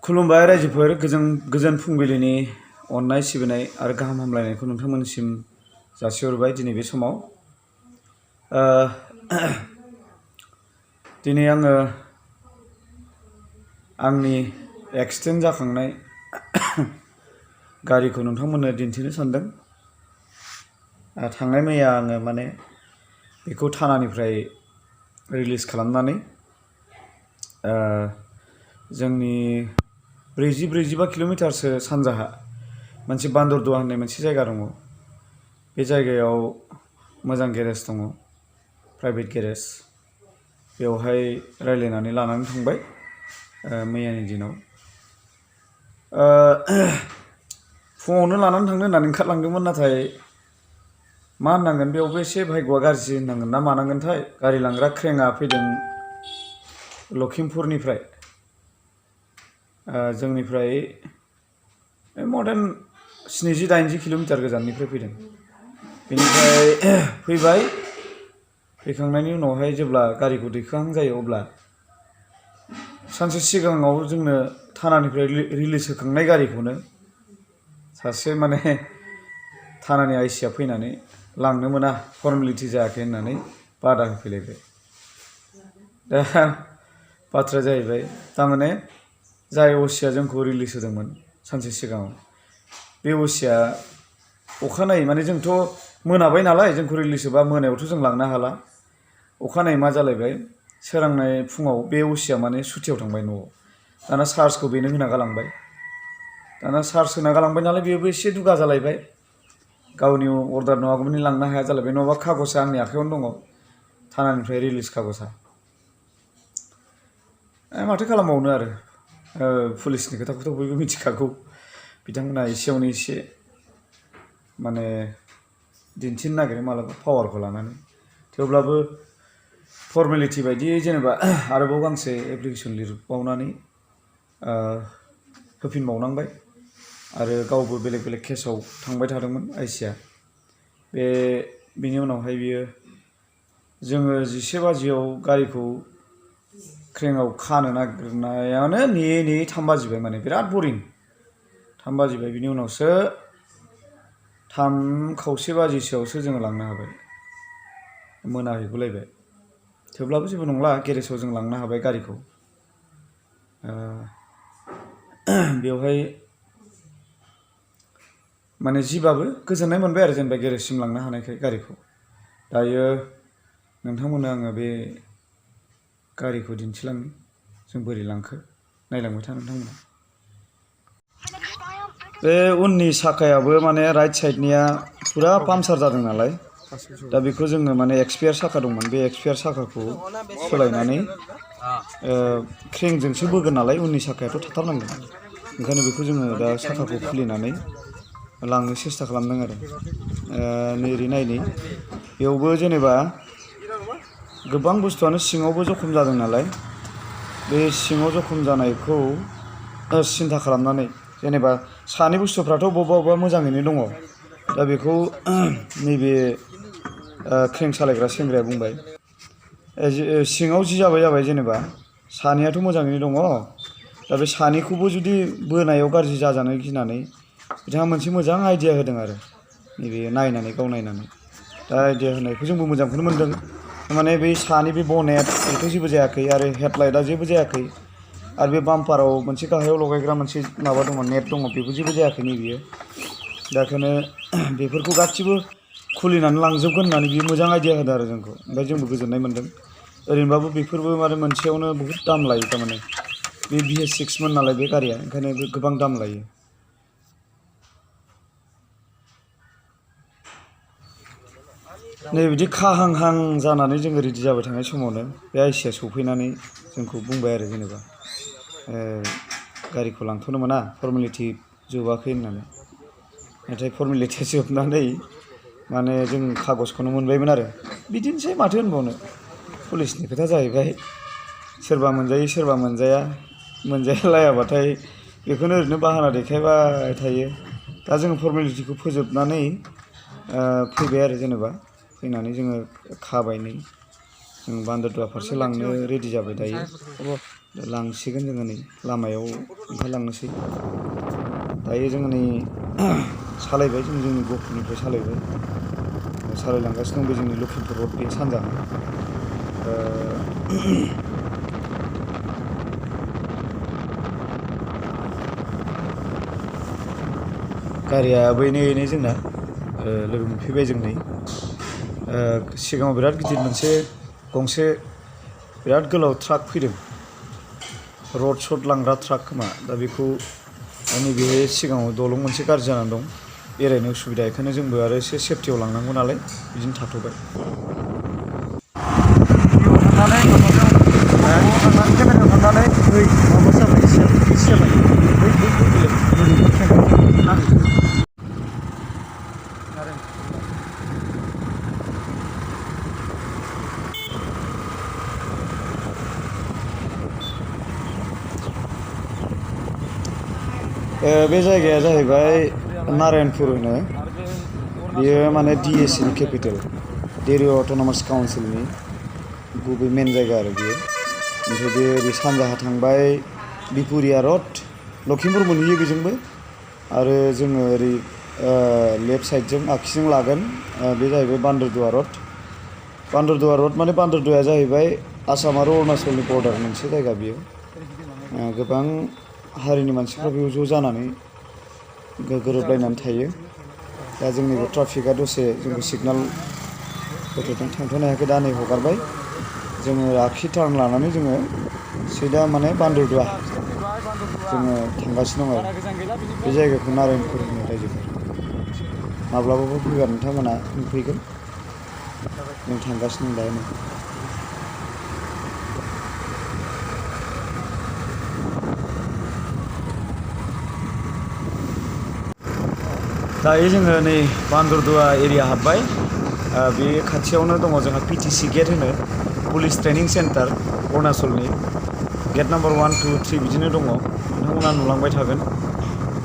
खुलुमबाय रायजोफोर गोजोन फुंबिलिनि अननाय सिबिनाय आरो गाहाम हामलायनायखौ नोंथांमोननिसिम जासिहरबाय दिनै बे समाव दिनै आङो आंनि एक्सिडेन्ट जाखांनाय गारिखौ नोंथांमोननो दिन्थिनो सानदों। थांनाय मैया आङो माने बेखौ थानानिफ्राय रिलिज खालामनानै जोंनि 40-45 किल'मिटारसो सानजाहा मोनसे बान्दरदुवा होननाय मोनसे जायगा दङ। बे जायगायाव मोजां गेरेज दङ, प्राइभेट गेरेज। बेवहाय रायलायनानै लानानै थांबाय मैयानि दिनाव। फुङावनो लानानै थांनो होननानै ओंखारलांदोंमोन, नाथाय मा होननांगोन बेयावबो एसे भाग्यआ गाज्रि होननांगोन ना मानांगोनथाय। गारि लांग्रा क्रेङा फैदों लखिमपुरनिफ्राय, जोंनिफ्राय मर देन 70-80 किल'मिटार गोजाननिफ्राय फैदों। बेनिफ्राय फैबाय, फैखांनायनि उनावहाय जेब्ला गारिखौ दैखोहां जायो अब्ला सानसे सिगाङाव जोंनो थानानिफ्राय रिलिज होखांनाय गारिखौनो सासे माने थानानि आइसिया फैनानै लांनो मोना, फर्मेलिटि जायाखै होननानै बादा होफैलायबाय। दा बाथ्राया जाहैबाय, थारमाने जाय असिया जोंखौ रिलिज होदोंमोन सानसे सिगाङाव, बे असिया अखानायै माने जोंथ' मोनाबाय नालाय, जोंखौ रिलिज होबा मोनायावथ' जों लांनो हाला। अखानायै मा जालायबाय, सोरांनाय फुङाव बे असिया माने सुटियाव थांबाय न'आव। दाना चार्जखौ बेनो होना गालांबाय। दाना चार्ज होना गालांबाय नालाय बेबो एसे दुगा जालायबाय, गावनि अर्डार नङागौमानि लांनो हाया जालायबाय। नङाबा खागजआ आंनि आखायावनो दङ, थानानिफ्राय रिलिज खागजआ। माथो खालामबावनो आरो, पुलिसनि खोथाखौथ' बयबो मिथिखागौ। बिथांमोना एसेयावनो एसे माने दिन्थिनो नागिरो मालाबा पावारखौ लानानै। थेवब्लाबो फर्मेलिटि बायदियै जेनेबा आरोबाव गांसे एप्लिकेसन लिरबावनानै होफिनबावनांबाय। आरो गावबो बेलेग केसाव थांबाय थादोंमोन आइसिया। बेनि उनावहाय बियो, जोङो 11 बाजियाव गारिखौ क्रेङाव खानो नागिरनायानो नेयै 3 बाजिबाय। माने बिराद बरिं, 3 बाजिबाय। बिनि उनावसो 3:15 बाजिसोआवसो जोङो लांनो हाबाय, मोनाहैगुलायबाय। थेवब्लाबो जेबो नंला, गेरेजाव जों लांनो हाबाय गारिखौ। बेवहाय माने जिबाबो गोजोननाय मोनबाय आरो, जेनेबा गेरेजसिम लांनो हानायखाय गारिखौ। दायो नोंथांमोननो आङो बे गारिखौ दिन्थिलांनो, जों बोरै लांखो नायलांबाय था नोंथांमोना। बे उननि साखायाबो माने राइट साइडनिया फुरा पामचार जादों नालाय, दा बेखौ जोङो माने एक्सपायार साखा दंमोन, बे एक्सपायार साखाखौ सोलायनानै क्रेंजोंसो बोगोन नालाय, उननि साखायाथ' थाथारनांगोन। ओंखायनो बेखौ जोङो दा साखाखौ खुलिनानै लांनो सेस्था खालामदों आरो। ओरै नायनि, बेयावबो जेनेबा गोबां बुस्थुआनो सिङावबो जखम जादों नालाय, बे सिङाव जखम जानायखौ सिन्था खालामनानै, जेनेबा सानै बुस्थुफ्राथ' बबेबा मोजाङैनो दङ। दा बेखौ नैबे क्रें सालायग्रा सेंग्राया बुंबाय, सिङाव जि जाबाय जेनेबा सानैयाथ' मोजाङैनो दङ। दा बे सानैखौबो जुदि बोनायाव गाज्रि जाजानो गिनानै बिथाङा मोनसे मोजां आइडिया होदों आरो, नैबे गाव नायनानै। दा आइडिया होनायखौ जोंबो मोजांखौनो मोनदों। माने बै सानि बे बनेट बेथ' जेबो जायाखै, आरो हेडलाइटआ जेबो जायाखै, आरो बे बाम्पाराव मोनसे गाहायाव लगायग्रा मोनसे माबा दङ, नेट दङ, बेबो जेबो जायाखै नैबेयो। दा ओंखायनो बेफोरखौ गासिबो खुलिनानै लांजोबगोन होननानै बियो मोजां आइडिया होदों आरो जोंखौ। ओमफ्राय जोंबो गोजोननाय मोन्दों। ओरैनोबाबो बेफोरबो माने मोनसेयावनो बहुद दाम लायो, थारमाने बे BS6मोन नालाय बे गारिया, ओंखायनो बे गोबां दाम लायो। नै बिदि खाहांहां जानानै जोङो रेडि जाबाय थानाय समावनो बे आइसिया सौफैनानै जोंखौ बुंबाय आरो, जेनेबा गारिखौ लांथ'नो मोना, फर्मेलिटि जोबाखै होननानै। नाथाय फर्मेलिटिया जोबनानै माने जों खागजखौनो मोनबायमोन आरो। बिदिनोसै, माथो होनबावनो, पुलिसनि खोथा जाहैबाय। सोरबा मोनजायो सोरबा मोनजाया, मोनजालायाबाथाय बेखौनो ओरैनो बाहाना देखायबाय थायो। दा जोङो फर्मेलिटिखौ फोजोबनानै फैबाय आरो, जेनेबा फैनानै जोङो खाबाय। नै जों बान्दरदुवा फारसे लांनो रेडि जाबाय दायो। दा लांसिगोन जोङो नै लामायाव ओंखारलांनोसै। दायो जोङो नै सालायबाय जोंनि गहपुरनिफ्राय सालायबाय सालायलांगासिनो दं बे जोंनि लखिमपुर रड बे सानजाहा। गारिया बैनै जोंना लोगो मोनफैबाय जों नै सिगाङाव बिराद गिदिर मोनसे गंसे बिराद गोलाव ट्राक फैदों रड शड लांग्रा ट्राक खोमा दा बेखौ नैबे सिगाङाव दलं मोनसे गाज्रि जानानै दं एरायनो उसुबिदा बेखायनो जोंबो आरो एसे सेफटियाव लांनांगौ नालाय बिदिनो थाथ'बाय। केमेरायाव थांनानै बै माबा जाबाय एसे जाबाय बे जायगाया जाहैबाय नारायणपुर होनो बेयो माने DAC नि केपिटेल दिल्ली अट'नमास काउन्सिलनि गुबै मेन जायगा आरो बियो। ओमफ्राय बे ओरै सानजाहा थांबाय बिपुरिया रड लखिमपुर मोनहैयो बेजोंबो आरो जोङो ओरै लेफ्ट साइडजों आगसिजों लागोन बे जाहैबाय बान्दरदुवा रड माने बान्दरदुवाया जाहैबाय आसाम आरो अरुणाचलनि बर्डार मोनसे जायगा बियो। गोबां हारिनि मानसिफ्रा बेयाव ज' जानानै गोरोबलायनानै थायो। दा जोंनि बे ट्राफिकआ दसे जोंखौ सिगनाल होथ'दों थांथ'नो हायाखै दा नै हगारबाय जोङो आगसि टार्न लानानै जोङो सिदा माने बान्दरदुवा जोङो थांगासिनो दं आरो बे जायगाखौ नारायणपुर होनो रायजोफोर माब्लाबाबो फैबा नोंथांमोना नुफैगोन जों थांगासिनो दं दायो नै। दायो जोङो नै बान्दरदुवा एरिया हाबबाय बे खाथियावनो दङ जोंहा PTC गेट होनो पुलिस ट्रेनिं सेन्टार अरुणाचलनि गेट नाम्बार 1, 2, 3 बिदिनो दङ नोंथांमोना नुलांबाय थागोन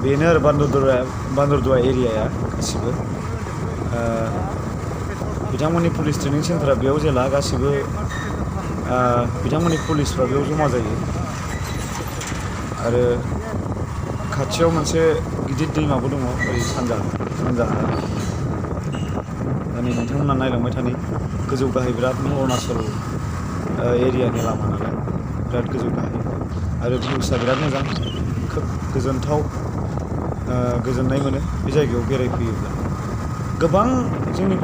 बेनो आरो बान्दरदुवा एरियाया गासिबो बिथांमोननि पुलिस ट्रेनिं सेन्टारा बेयाव जेला गासिबो बिथांमोननि पुलिसफ्रा बेयाव जमा जायो आरो खाथियाव मोनसे गिदिर दैमाबो दङ ओरै सानजाहा नै नोंथांमोना नायलांबाय थानाय गोजौ गाहाय बिरादनो अरुणाचल एरियानि लामा नालाय बिराद गोजौ गाहाय आरो भिउसआ बिराद मोजां खोब गोजोनथाव गोजोननाय मोनो बे जायगायाव बेरायफैयोब्ला। गोबां जोंनि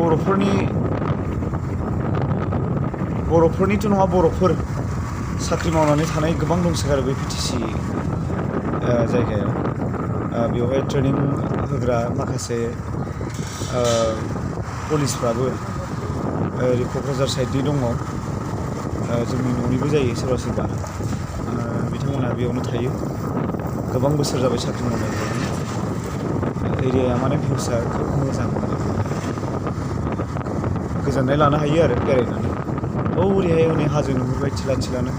बर'फोरनिथ' नङा बर'फोर साख्रि मावनानै थानाय गोबां दंसोगारो बे PTC जायगायाव बेवहाय ट्रेनिं होग्रा माखासे पुलिसफ्राबो ओरै क'क्राझार साइडनि दङ जोंनि न'निबो जायो सोरबा बिथांमोनहा बेयावनो थायो गोबां बोसोर जाबाय साख्रि मावनाय एरियाया माने भिउसआ खोब मोजां गोजोननाय लानो हायो आरो बेरायनानै ओरैहाय हनै हाजो नुहुरबाय थिलानो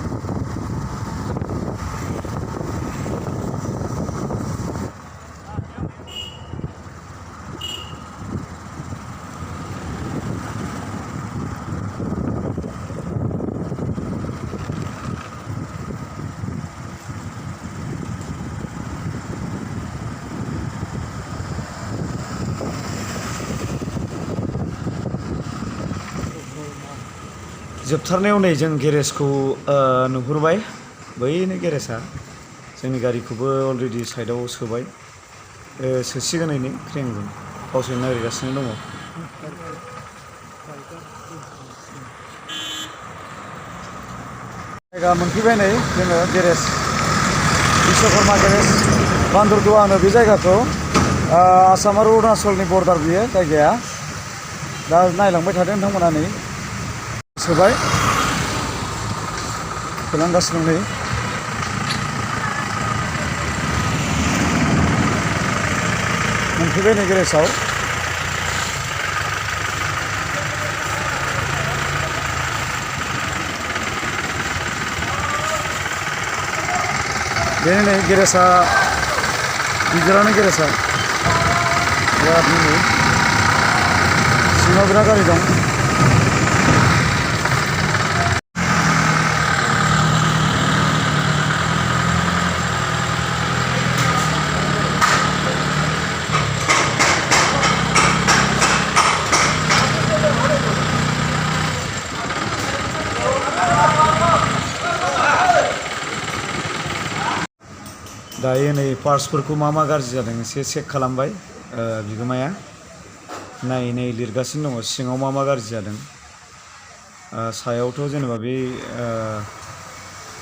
जोबथारनायाव नै जों गेरेजखौ नुहुरबाय बैनो गेरेजआ जोंनि गारिखौबो अलरेडि साइडआव सोबाय सोसिगोन नै क्रेनजों गावसोरनो नागिरगासिनो दङ। जायगा मोनफैबाय नै जोङो गेरेज बिश्वकर्मा गेरेज बान्दरदुवा होनो बे जायगाखौ आसाम आरो अरुणाचलनि बर्डार बियो जायगाया दा नायलांबाय थादों नोंथांमोना नै सोबाय सोलांगासिनो नै मोनफैबाय नै गेरेजाव बेनो नै गेरेजा गिदिरानो गेरेजा बिराद नै सिङाव बिराद गारि दं। दायो नै पार्ट्सफोरखौ मा गाज्रि जादों एसे चेक खालामबाय बिगोमाया नायै लिरगासिनो दङ सिङाव मा गाज्रि जादों सायावथ' जेनेबा बे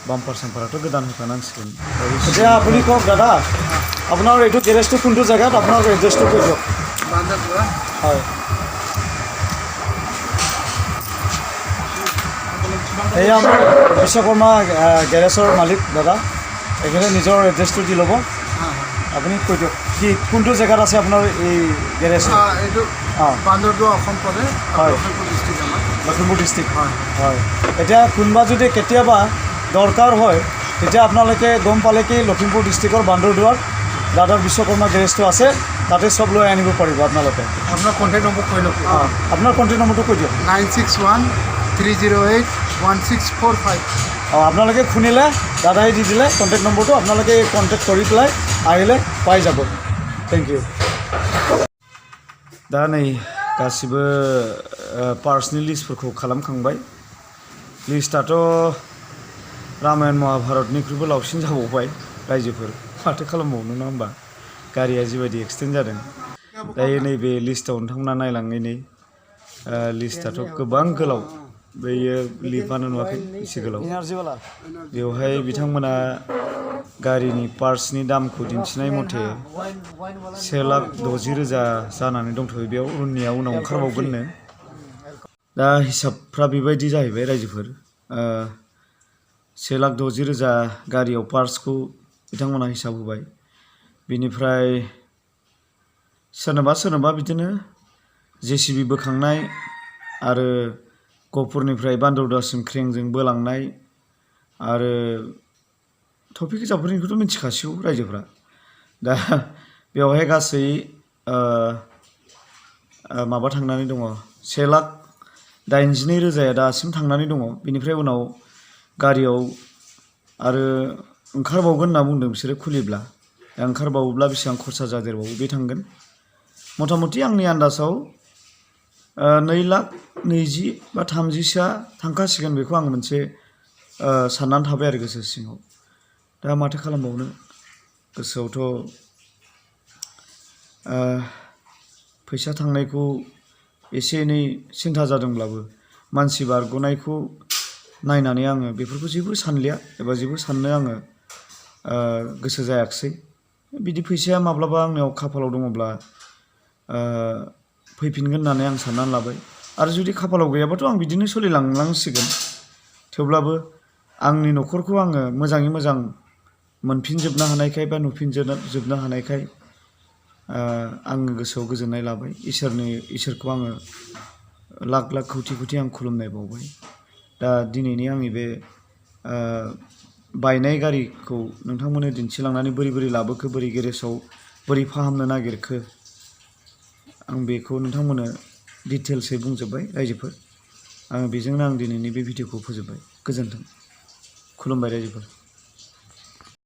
বাম্পাৰ চাম্পাৰটো গোদান হোকানাंसिগोন এতিয়া আপুনি কওক দাদা আপোনাৰ এইটো গেৰেজটো কোনটো জেগাত আপোনাৰ এড্ৰেছটো কৈ দিয়ক হয় এয়া আমাৰ বিশ্বকৰ্মা গেৰেজৰ মালিক দাদা এখানে নিজৰ এড্ৰেছটো দি ল'ব আপুনি কৈ দিয়ক কি কোনটো জেগাত আছে আপোনাৰ এই গেৰেজ এইটো বান্দৰদোৱা অসম পৰে হয় লখিমপুৰ ডিষ্ট্ৰিক্ট হয় এতিয়া কোনোবা যদি কেতিয়াবা দৰকাৰ হয় তেতিয়া আপোনালোকে গম পালে কি লখিমপুৰ ডিষ্ট্ৰিক্টৰ বান্দৰদোৱাত দাদাৰ বিশ্বকৰ্মা গেৰেজটো আছে তাতে সব লৈ আনিব পাৰিব আপোনালোকে আপোনাৰ কণ্টেক্ট নম্বৰ কৈ লওক আপোনাৰ কণ্টেক্ট নম্বৰটো কৈ দিয়ক 9613081645 আপোনালোকে শুনিলে দাদাই দি দিলে কণ্টেক্ট নম্বৰটো আপোনালোকে কণ্টেক্ট কৰি পেলাই আহিলে পাই যাব থেংক ইউ दा नै गासिबो पार्ट्सनि लिस्टफोरखौ खालामखांबाय लिस्टआथ' रामायण महाभारतनिख्रुइबो लावसिन जाबावबाय रायजोफोर माथो खालामबावनो नङा होमबा गारिया जिबायदि एक्सटेन्ड जादों दायो नैबे लिस्टआव नोंथांमोना नायलाङै लिस्टआथ' गोबां गोलाव बेयो लिरबानो नुवाखै एसे गोलाव बेवहाय बिथांमोना गारिनि पार्ट्सनि दामखौ दिन्थिनाय मथे 1,60,000 जानानै दंथ'यो बेयाव उननिया उनाव ओंखारबावगोननो दा हिसाबफ्रा बेबायदि जाहैबाय रायजोफोर 1,60,000 गारियाव पार्ट्सखौ बिथांमोना हिसाब होबाय बिनिफ्राय सोरनोबा बिदिनो जेसिबि बोखांनाय आरो गहपुरनिफ्राय बान्दरदुवासिम क्रेनजों बोलांनाय आरो टपि गोजाफोरनिखौथ' मिथिखासिगौ रायजोफ्रा दा बेवहाय गासै माबा थांनानै दङ 1,82,000 दासिम थांनानै दङ बिनिफ्राय उनाव गारियाव आरो ओंखारबावगोन होनना बुंदों बिसोरो खुलिब्ला ओंखारबावोब्ला बेसेबां खरसा जादेरबावो बे थांगोन मथा मथि आंनि आन्दाजाव 2,20,000 बा 30,000 थांखासिगोन बेखौ आं मोनसे साननानै थाबाय आरो गोसो सिङाव दा माथो खालामबावनो गोसोआवथ' फैसा थांनायखौ एसे एनै सिन्था जादोंब्लाबो मानसि बारग'नायखौ नायनानै आङो बेफोरखौ जेबो सानलिया एबा जेबो साननो आङो गोसो जायाखिसै बिदि फैसाया माब्लाबा आंनियाव खाफालाव दङब्ला फैफिनगोन होननानै आं साननानै लाबाय आरो जुदि खाफालाव गैयाबाथ' आं बिदिनो सोलिलांनांसिगोन थेवब्लाबो आंनि न'खरखौ आङो मोजाङै मोजां मोनफिनजोबनो हानायखाय बा नुफिनजोबनो हानायखाय आङो गोसोआव गोजोननाय लाबाय इसोरखौ आङो लाख लाख खौथि आं खुलुमनाय बावबाय दा दिनैनि आंनि बे बायनाय गारिखौ नोंथांमोननो दिन्थिलांनानै बोरै लाबोखो बोरै गेरेजाव बोरै फाहामनो नागिरखो आं बेखौ नोंथांमोननो डिटेल्सै बुंजोब्बाय रायजोफोर बेजोंनो आं दिनैनि बे भिडिअखौ फोजोबबाय गोजोन्थों खुलुमबाय रायजोफोर